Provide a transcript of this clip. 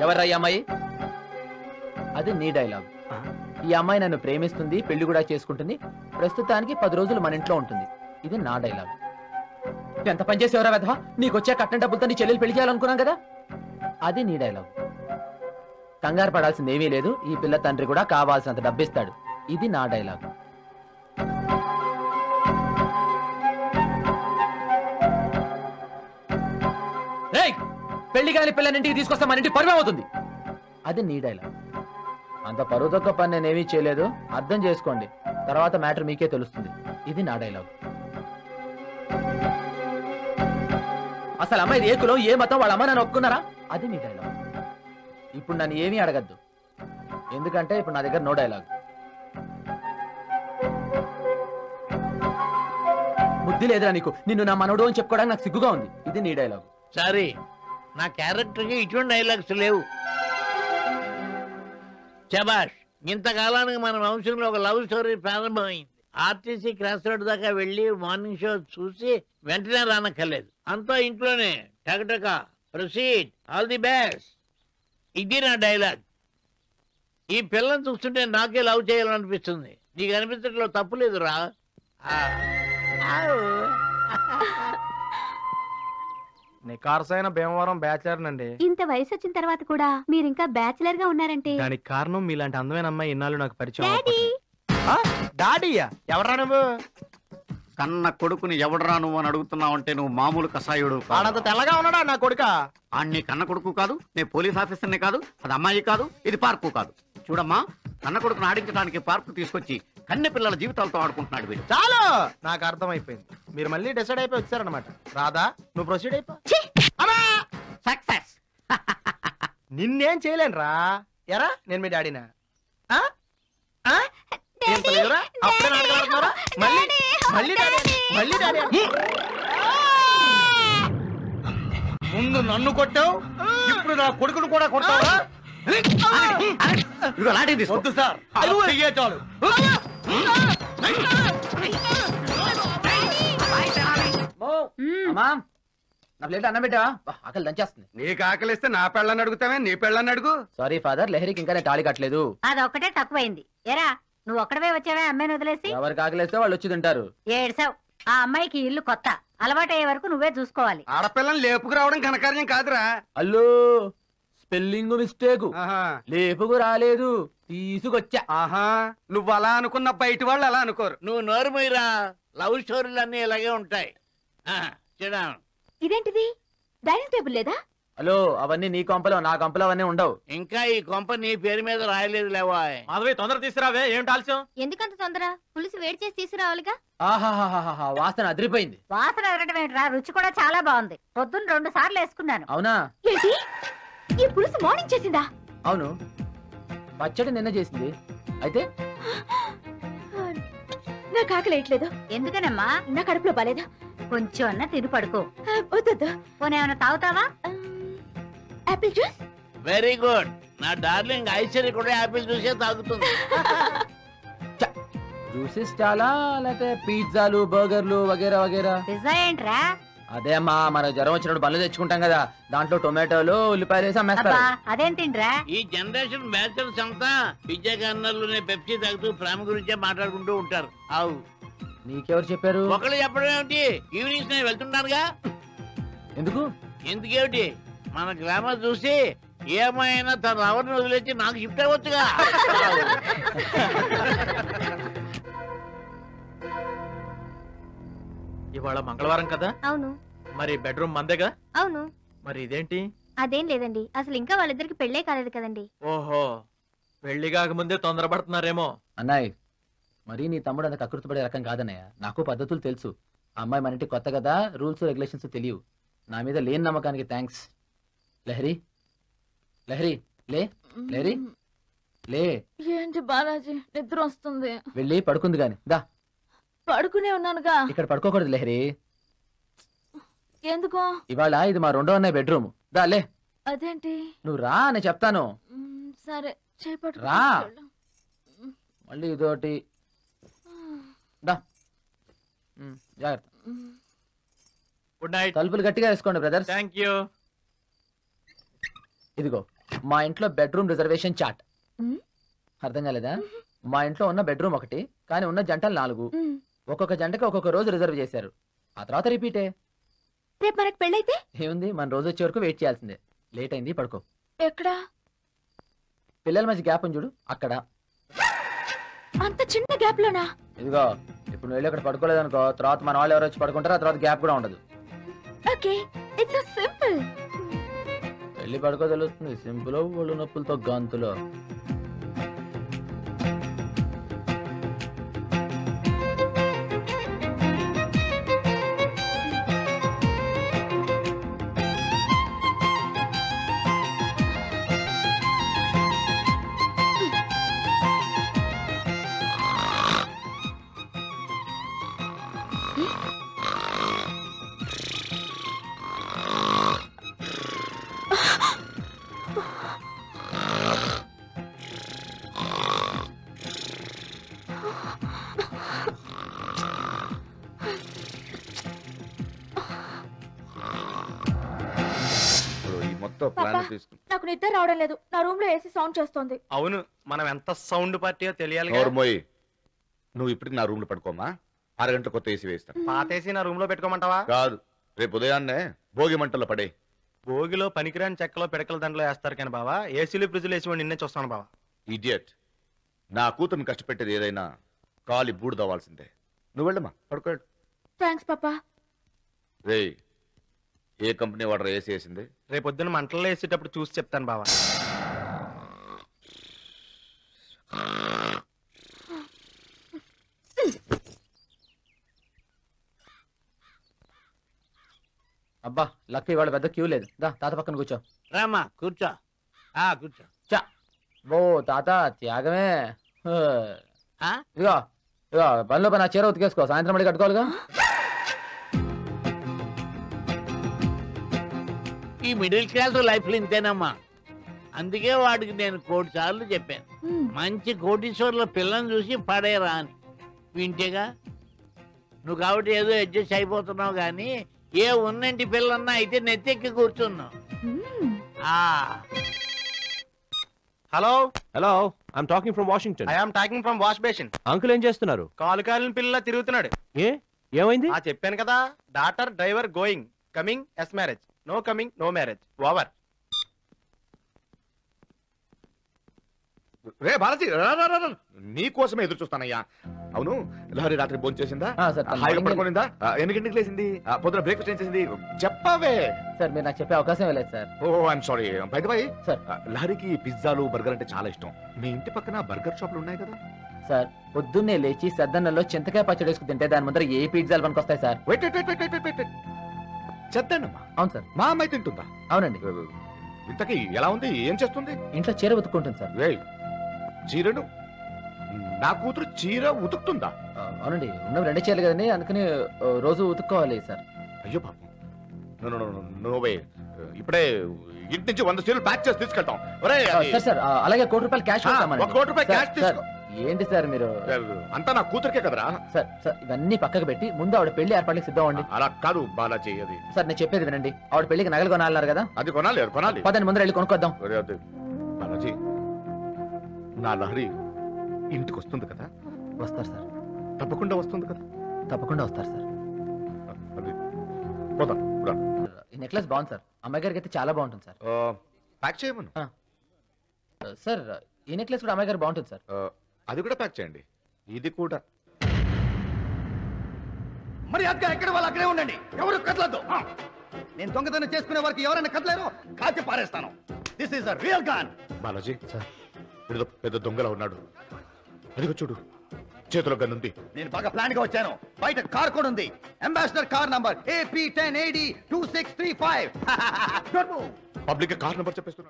ఎవర్రా ఈ అమ్మాయి? అది నీ డైలాగ్. ఈ అమ్మాయి నన్ను ప్రేమిస్తుంది, పెళ్లి కూడా చేసుకుంటుంది, ప్రస్తుతానికి 10 రోజులు మన ఇంట్లో ఉంటుంది. ఇది నా డైలాగ్. ఎంత పనిచేసేవరా వెధవా? నీకొచ్చే కట్నం డబ్బులతో నీ చెల్లెలు పెళ్లి చేయాలనుకున్నాం కదా. అది నీ డైలాగ్. కంగారు పడాల్సింది ఏమీ లేదు, ఈ పిల్ల తండ్రి కూడా కావాల్సినంత డబ్బిస్తాడు. ఇది నా డైలాగ్. పెళ్లి కాని పిల్లనింటికి తీసుకొస్తా మన ఇంటి పరువు అవుతుంది. అది నీ డైలాగ్. అంత పరువు తక్కువ పని నేనేమీ చేయలేదు, అర్థం చేసుకోండి, తర్వాత మ్యాటర్ మీకే తెలుస్తుంది. ఇది నా డైలాగ్. అసలు అమ్మాయి ఏ కులం, ఏ మతం, వాళ్ళ అమ్మ నన్ను ఒప్పుకున్నారా? అది నీ డైలాగ్. ఇప్పుడు నన్ను ఏమీ అడగద్దు, ఎందుకంటే ఇప్పుడు నా దగ్గర నో డైలాగ్. బుద్ధి లేదురా నీకు? నిన్ను నా మనవడు అని చెప్పుకోవడానికి నాకు సిగ్గుగా ఉంది. ఇది నీ డైలాగ్. సారీ, నా క్యారెక్టర్కి ఇటువంటి డైలాగ్స్ లేవు. శబాష్, ఇంతకాలానికి మన వంశంలో ఒక లవ్ స్టోరీ ప్రారంభమైంది. ఆర్టీసీ క్రాస్ రోడ్ దాకా వెళ్ళి మార్నింగ్ షో చూసి వెంటనే రానక్కర్లేదు, అంతా ఇంట్లోనే టకటక ప్రొసీడ్, ఆల్ ది బెస్ట్. ఇది నా డైలాగ్. ఈ పిల్లని చూస్తుంటే నాకే లవ్ చేయాలనిపిస్తుంది. నీకు అనిపించట్లో తప్పు లేదురా. నికార్సైన భీమవరం బ్యాచిలర్ నండి. ఇంత వయసు వచ్చిన తర్వాత కూడా మీరు ఇంకా బ్యాచిలర్ గా ఉన్నారంటే దానికి కారణం మీలాంటి అందమైన అమ్మాయి ఇన్నాళ్ళు నాకు పరిచయం. డాడీ. డాడీయా? ఎవరా నువ్వు? కన్న కొడుకుని ఎవడరా నువ్వు అని అడుగుతున్నావంటే నువ్వు మామూలు కసాయుడు. ఆడంత తెల్లగా ఉన్నాడా నా కొడుక? ఆడిని కన్న కొడుకు కాదు, నేను పోలీస్ ఆఫీసర్ని కాదు, అది అమ్మాయి కాదు, ఇది పార్కు కాదు. చూడమ్మా, కన్న కొడుకును ఆడించడానికి పార్కు తీసుకొచ్చి కన్నె పిల్లల జీవితాలతో ఆడుకుంటున్నాడు వీడు. చాలు, నాకు అర్థమైపోయింది. మీరు మళ్ళీ డిసైడ్ అయిపోయి వచ్చారనమాట. రాదా, నువ్వు ప్రొసీడ్ అయిపో. సక్సెస్. నిన్నేం చేయలేను రా. ఎరా నేను మీ డాడీనా? అప్పుడే నాటకాడుతున్నారా? మళ్ళీ డాడీ. ముందు నన్ను కొట్టావు, ఇప్పుడు నా కొడుకును కూడా కొట్టావా? వద్దు సార్, చాలు. నా ప్లేట్ అన్నం పెట్టావా? ఆకలి దంచేస్తుంది. నీకు ఆకలిస్తే నా పెళ్ళని అడుగుతావే, నీ పెళ్ళని అడుగు. సారీ ఫాదర్, లహరికి ఇంకా తాళి కట్టలేదు. అదొక్కటే తక్కువైంది. ఎరా నువ్వు ఒక్కడవే వచ్చావా అమ్మాయిని వదిలేసి? ఎవరికి ఆకలిస్తే వాళ్ళు వచ్చి తింటారు. ఏడ్సావు. ఆ అమ్మాయికి ఇల్లు కొత్త, అలవాటు అయ్యే వరకు నువ్వే చూసుకోవాలి. ఆడపిల్లని లేపుకు రావడం ఘనకార్యం కాదురా. అల్లు స్పెల్లింగ్ మిస్టేక్, లేపుకు రాలేదు, తీసుకొచ్చా. ఆహా, నువ్వు అలా అనుకున్న బయట వాళ్ళు అలా అనుకోరు. నువ్వు నోరు మీరా, లవ్ స్టోరీలు అన్ని ఇలాగే ఉంటాయి. ఇదేంటిది, డైనింగ్ టేబుల్ లేదా? హలో, అవన్నీ నీ కొంపలో, నా కొంపలో అవన్నీ ఉండవు. ఇంకా ఈ కొంప నీ పేరు మీద రాయలేదు లేవా? మాధవి, తొందర తీసుకురావే. ఏమిటి ఆలస్యం? ఎందుకంత తొందర? పులుసు వేడి చేసి తీసుకురావాలిగా. ఆహాహాహా, వాసన అదిరిపోయింది. వాసన ఎదరటం ఏంట్రా, రుచి కూడా చాలా బాగుంది. పొద్దున్న 2 సార్లు వేసుకున్నాను. అవునా? ఏంటి, ఈ పులుసు మార్నింగ్ చేసిందా? అవును, పచ్చడి నిన్న చేసింది. అయితే నాకు ఆకలేయట్లేదు. ఎందుకనమ్మా? నా కడుపులో బాలేదా? కొంచెం అన్న తిని పడుకో. వద్దు. పోనీ ఏమైనా తాగుతావా? Apple juice. Very good. నా డార్లింగ్ ఐశ్వర్య కూడా యాపిల్ జ్యూసే తాగుతుంది. జ్యూసెస్ చాలా, లేకపోతే పిజ్జాలు, బర్గర్లు వగేరా వగేరా. పిజ్జా ఏంట్రా? అదే అమ్మా, మన జ్వరం వచ్చినప్పుడు బండ్లు తెచ్చుకుంటాం కదా, దాంట్లో టొమాటోలు, ఉల్లిపాయలు వేసి అమ్మేస్తారు. అదేం తిండ్రా? ఈ జనరేషన్ బ్యాచలర్స్ అంతా పిజ్జా కార్నర్లోనే పెప్సీ తాగుతూ ప్రేమ గురించే మాట్లాడుకుంటూ ఉంటారు. అవు, నీకెవరు చెప్పారు? ఒకళ్ళు చెప్పడం ఏమిటి, ఈవినింగ్స్ నేను వెళ్తుంటానుగా. ఎందుకు? ఎందుకేమిటి, మన గ్లామర్ చూసి ఏ అమ్మాయి అయినా తన లవర్ని వదిలేసి నాకు షిఫ్ట్ అవ్వచ్చుగా. ఇవాళ మంగళవారం కదా? అవును. మరి బెడ్రూమ్ మందేగా? అవును. మరి ఇదేంటి? అదేం లేదండి, అసలు ఇంకా వాళ్ళిద్దరికి పెళ్ళే కాలేదు కదండి. ఓహో, పెళ్లి కాకముందే తొందరపడుతున్నారేమో. అన్నాయ్, మరి నీ తమ్ముడు అంత కకృతిపడే రకం కాదన్నయ్య. నాకు పద్ధతులు తెలుసు. అమ్మాయి మన ఇంటికి కొత్త కదా, రూల్స్ రెగ్యులేషన్స్ తెలియవు. నా మీద లేని నమ్మకానికి థ్యాంక్స్. లహరి, లహరి లే, లహరి లే. ఏంటి బాలాజీ, నిద్ర వస్తుంది. వెళ్ళి పడుకుంది గాని దా. పడుకునే ఉన్నానుగా. ఇక్కడ పడుకోకూడదు లహరి. ఎందుకో? ఇవాళ ఇది మా 2వ అన్నయ్య బెడ్రూమ్. దా లే. అదేంటి? నువ్వు రా, నేను చెప్తాను. సరే, చేపట్టు రా. మళ్ళీ ఇదోటి. దా, జాగ్రత్త. Good night. తలుపులు గట్టిగా వేసుకోండి బ్రదర్స్. Thank you. ఇదిగో మా ఇంట్లో బెడ్రూమ్ రిజర్వేషన్ చార్ట్. మ్. అర్థం కాలేదా? మా ఇంట్లో ఉన్న బెడ్రూమ్ ఒకటి, కానీ ఉన్న జంటలు 4. ఒక్కొక్క జంటకి ఒక్కొక్క రోజు రిజర్వ్ చేశారు. ఆ తర్వాత రిపీటే. రేపు మనకు పెళ్ళైతే ఏముంది, మన రోజు వచ్చే వరకు వెయిట్ చేయాల్సిందే. లేట్ అయింది, పడుకో. ఎక్కడా? పిల్లల మధ్య గ్యాప్ ఉంది చూడు, అక్కడ. అంత చిన్న గ్యాప్ లోనా? ఇదిగో, ఇప్పుడు నువ్వు వెళ్ళి అక్కడ పడుకోలేదనుకో, తర్వాత మన వాళ్ళు ఎవరు వచ్చి పడుకుంటారో, ఆ తర్వాత గ్యాప్ కూడా ఉండదు. Okay, it's so simple. వెళ్ళి పడుకో, తెలుస్తుంది. సింపుల్ ఒళ్ళు నొప్పులతో గంతులో. ఈ మొత్తం ప్లాన్ తీసుకుని నాకు నిద్ర రావడం లేదు. నా రూమ్ లో ఏసీ సౌండ్ చేస్తోంది. అవును, మనం ఎంత సౌండ్ పార్టీయో తెలియాలి. నోర్మోయ్, నువ్వు ఇప్పటికి నా రూమ్ లో పడుకోమా. 6 గంటల కొత్త ఏసీ వేస్తాను. పాతేసి నా రూమ్ లో పెట్టుకోమంటావా? కాదు, రేపు ఉదయాన్నే భోగి మంటల్లో పడే. భోగిలో పనికిరాని చెక్కలో పిడకల దండలో వేస్తారు కానీ బావా, ఏసీలు ఫ్రిడ్జ్లు వేసి నిన్నే చూస్తాను బావా. ఇడియట్, నా కూతుర్ని కష్టపెట్టేది ఏదైనా కాలి బూడిదవ్వాల్సిందే. నువ్వు వెళ్ళమ్మా, పడుకోడు. థ్యాంక్స్ పాపా. రే, ఏ కంపెనీ వాటర్ ఏసీ వేసింది? రేపొద్దున మంటల్లో వేసేటప్పుడు చూసి చెప్తాను బావా. అబ్బా, లక్కీ వాళ్ళ పెద్ద క్యూ లేదు. దా, తాత పక్కన కూర్చో. రామా కూర్చో. కూర్చో. చా, ఓ తాత త్యాగమే. హ. ఆ? ఇదిగో ఇదిగో, పనిలో పని ఆ చీర ఉతికేసుకో, సాయంత్రం మళ్ళీ కట్టుకోవాలిగా. ఈ మిడిల్ క్లాస్ లైఫ్ లో ఇంతేనమ్మా. అందుకే వాడికి నేను 1,00,00,000 సార్లు చెప్పాను, మంచి కోటీశ్వర్ల పిల్లని చూసి పడేరా అని. వింటేగా నువ్వు, కాబట్టి ఏదో అడ్జస్ట్ అయిపోతున్నావు గానీ, ఏ ఉన్నంటి పిల్లన్నా అయితే నెత్తెక్కి కూర్చున్నావు. Hello hello, I'm talking from Washington. I'm talking from wash basin. Uncle ఏం చేస్తున్నారు? కాలు కాలిన పిల్ల తిరుగుతున్నాడు. ఏమైంది? చెప్పాను కదా, daughter driver going, coming, yes marriage, no coming, no marriage, over. రే బాలాజీ, రా, రా, రా, రా. నీ కోసమే ఎదురు చూస్తానయ్యా. అవును, లహరి రాత్రి భోజనం చేసిందా? సార్, తను హాయిగా మార్నింగ్ పడుకోనిందా? ఎన్ని గంటలకు లేచింది? పొద్దున బ్రేక్ఫాస్ట్ ఏం చేసింది? చెప్పవే. సార్, మీరు నాకు చెప్పే అవకాశం లేదు sir. Oh I'm sorry. By the way, sir. లహరికి పిజ్జాలు బర్గర్ అంటే చాలా ఇష్టం. మీ ఇంటి పక్కన బర్గర్ షాపులు ఉన్నాయి కదా? సార్, పొద్దున్నే లేచి సద్దన్నంలో చింతకాయ పచ్చడి వేసుకు తింటే దాని ముందర ఏ పిజ్జాలు పనికొస్తాయి sir? Wait wait wait wait wait wait. చెద్దన్నమ్మా అవును సార్. మా అమ్మాయి తింటుందా? అవునండి. ఇంతకీ ఎలా ఉంది? ఏం చేస్తుంది? ఇంట్లో చీర ఉతుక్కుంటుంది సార్. రేయ్, చీరను నా కూతురు చీర ఉతుకుతుందా? అవునండి, ఉన్నవి 2 చీరలు కదండి, అందుకని రోజు ఉతుక్కోవాలి సార్. అయ్యో పాపం. నువ్వే ఇప్పుడే ఇంటి నుంచి 100 చీరలు ప్యాక్ చేసి తీసుకెళ్తాం. ఒరేయ్, అది- సార్ సార్, అలాగే ₹1,00,00,000 క్యాష్ ₹1 కోటి క్యాష్ తీసుకో. ఏంటి సార్ మీరు? అంతా నా కూతురికే కదరా. సార్ సార్, ఇవన్నీ పక్కకు పెట్టి ముందు ఆవిడ పెళ్లి ఏర్పాట్లకు సిద్ధం అవ్వండి. అలా కాదు బాలాజీ, అది సార్, నేను చెప్పేది వినండి. ఆవిడ పెళ్లికి నగలు కొనాలన్నారు కదా, అది కొనాలి, అది కొనాలి. పదండి ముందర వెళ్ళి కొనుక్కొద్దాం. ఒరే, అది బాలాజీ, నా లహరి ఇంటికి వస్తుంది కదా? వస్తారు సార్, తప్పకుండా వస్తుంది కదా? తప్పకుండా వస్తారు సార్. అది పోదాం రా. ఈ నెక్లెస్ బాగుంది సార్, అమ్మాయి గారికి అయితే చాలా బాగుంటుంది సార్. ప్యాక్ చేయమను. సార్, ఈ నెక్లెస్ కూడా అమ్మాయి గారు బాగుంటుంది సార్. అది కూడా ప్యాక్ చేయండి. ఇది కూడా. మరి అక్క ఎక్కడ వాళ్ళు అక్కడే ఉండండి, ఎవరు కదలద్దు. నేను దొంగతనం చేసుకునే వారికి ఎవరైనా కదలేరు, కాల్చి పారేస్తాను. This is a real gun. Balaji sir, ఏదో పెద్ద దొంగలా ఉన్నాడు. అదిగో చూడు, చేతిలో గన్నుంది. నేను బాగా ప్లాన్ గా వచ్చాను. బయట కార్ కూడా ఉంది, ambassador car number AP10AD2635. Public car number చెప్పేస్తున్నాడు.